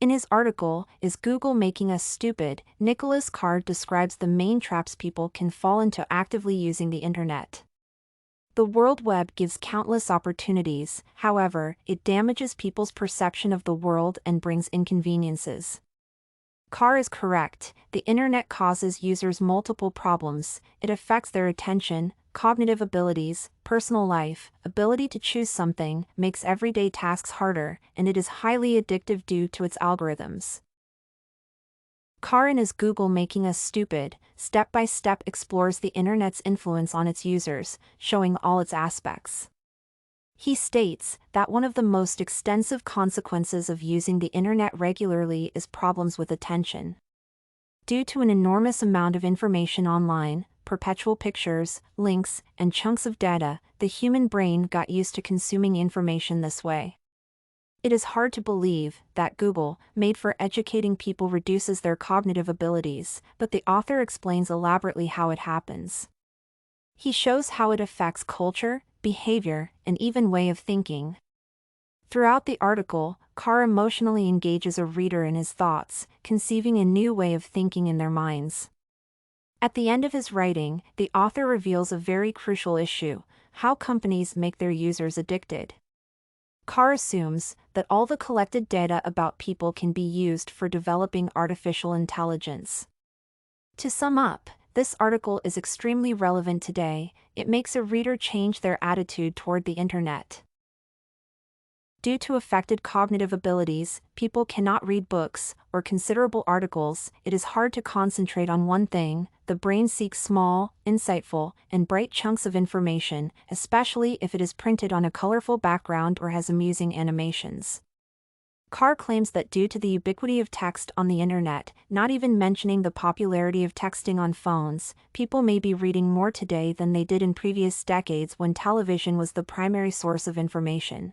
In his article, Is Google Making Us Stupid?, Nicholas Carr describes the main traps people can fall into actively using the internet. The World Web gives countless opportunities, however, it damages people's perception of the world and brings inconveniences. Carr is correct, the internet causes users multiple problems. It affects their attention, cognitive abilities, personal life, ability to choose something, makes everyday tasks harder, and it is highly addictive due to its algorithms. Carr in Is Google Making Us Stupid? Step-by-step explores the internet's influence on its users, showing all its aspects. He states that one of the most extensive consequences of using the internet regularly is problems with attention. Due to an enormous amount of information online, perpetual pictures, links, and chunks of data, the human brain got used to consuming information this way. It is hard to believe that Google, made for educating people, reduces their cognitive abilities, but the author explains elaborately how it happens. He shows how it affects culture, behavior, and even way of thinking. Throughout the article, Carr emotionally engages a reader in his thoughts, conceiving a new way of thinking in their minds. At the end of his writing, the author reveals a very crucial issue: how companies make their users addicted. Carr assumes that all the collected data about people can be used for developing artificial intelligence. To sum up, this article is extremely relevant today. It makes a reader change their attitude toward the internet. Due to affected cognitive abilities, people cannot read books or considerable articles. It is hard to concentrate on one thing. The brain seeks small, insightful, and bright chunks of information, especially if it is printed on a colorful background or has amusing animations. Carr claims that due to the ubiquity of text on the internet, not even mentioning the popularity of texting on phones, people may be reading more today than they did in previous decades when television was the primary source of information.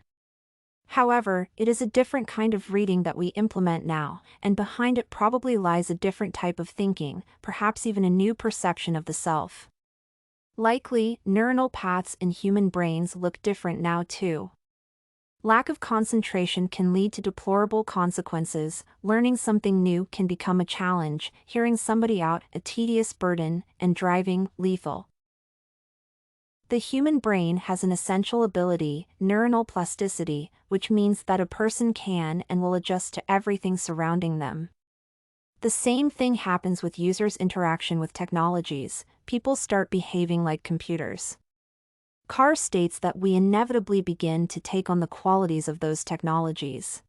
However, it is a different kind of reading that we implement now, and behind it probably lies a different type of thinking, perhaps even a new perception of the self. Likely, neuronal paths in human brains look different now too. Lack of concentration can lead to deplorable consequences. Learning something new can become a challenge, hearing somebody out a tedious burden, and driving lethal. The human brain has an essential ability, neuronal plasticity, which means that a person can and will adjust to everything surrounding them. The same thing happens with users' interaction with technologies. People start behaving like computers. Carr states that we inevitably begin to take on the qualities of those technologies.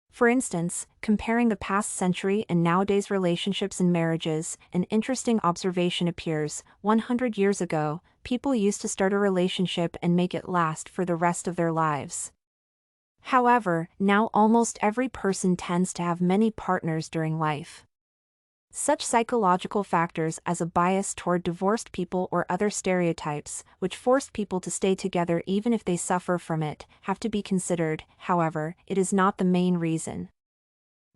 For instance, comparing the past century and nowadays relationships and marriages, an interesting observation appears. 100 years ago, people used to start a relationship and make it last for the rest of their lives. However, now almost every person tends to have many partners during life. Such psychological factors as a bias toward divorced people or other stereotypes, which force people to stay together even if they suffer from it, have to be considered. However, it is not the main reason.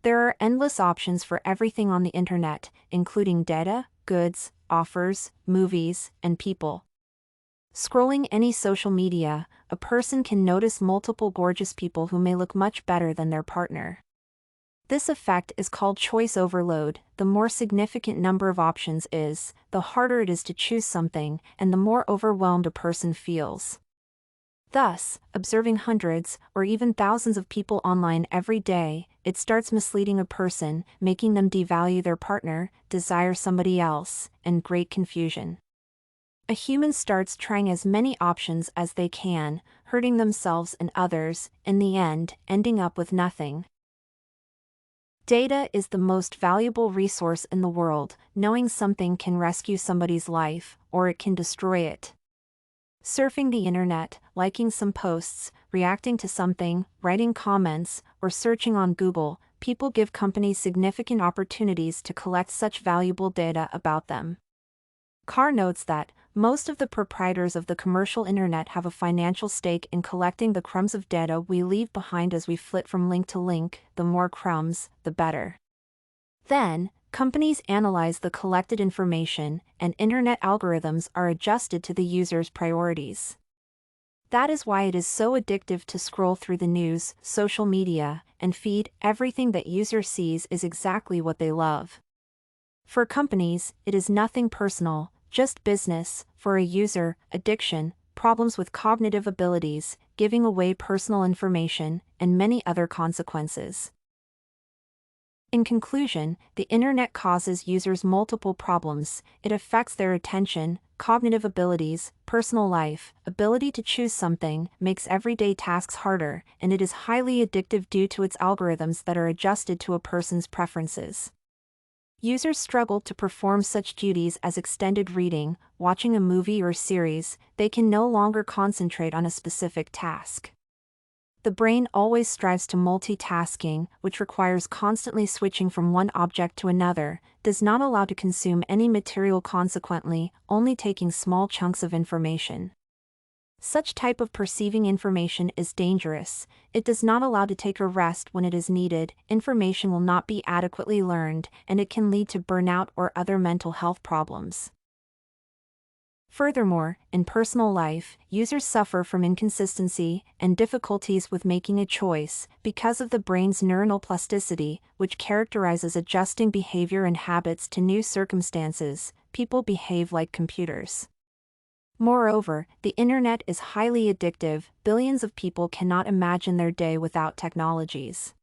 There are endless options for everything on the internet, including data, goods, offers, movies, and people. Scrolling any social media, a person can notice multiple gorgeous people who may look much better than their partner. This effect is called choice overload. The more significant number of options is, the harder it is to choose something, and the more overwhelmed a person feels. Thus, observing hundreds, or even thousands of people online every day, it starts misleading a person, making them devalue their partner, desire somebody else, and great confusion. A human starts trying as many options as they can, hurting themselves and others, in the end, ending up with nothing. Data is the most valuable resource in the world. Knowing something can rescue somebody's life, or it can destroy it. Surfing the internet, liking some posts, reacting to something, writing comments, or searching on Google, people give companies significant opportunities to collect such valuable data about them. Carr notes that most of the proprietors of the commercial internet have a financial stake in collecting the crumbs of data we leave behind as we flit from link to link. The more crumbs, the better. Then, companies analyze the collected information, and internet algorithms are adjusted to the user's priorities. That is why it is so addictive to scroll through the news, social media, and feed. Everything that user sees is exactly what they love. For companies, it is nothing personal, just business. For a user, addiction, problems with cognitive abilities, giving away personal information, and many other consequences. In conclusion, the internet causes users multiple problems. It affects their attention, cognitive abilities, personal life, ability to choose something, makes everyday tasks harder, and it is highly addictive due to its algorithms that are adjusted to a person's preferences. Users struggle to perform such duties as extended reading, watching a movie or series. They can no longer concentrate on a specific task. The brain always strives to multitasking, which requires constantly switching from one object to another, does not allow to consume any material, consequently, only taking small chunks of information. Such type of perceiving information is dangerous. It does not allow to take a rest when it is needed, information will not be adequately learned, and it can lead to burnout or other mental health problems. Furthermore, in personal life, users suffer from inconsistency and difficulties with making a choice because of the brain's neuronal plasticity, which characterizes adjusting behavior and habits to new circumstances. People behave like computers. Moreover, the internet is highly addictive. Billions of people cannot imagine their day without technologies.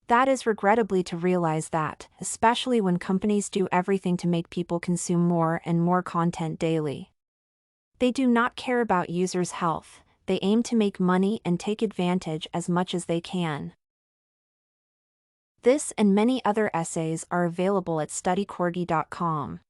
That is regrettably to realize that, especially when companies do everything to make people consume more and more content daily. They do not care about users' health, they aim to make money and take advantage as much as they can. This and many other essays are available at studycorgi.com.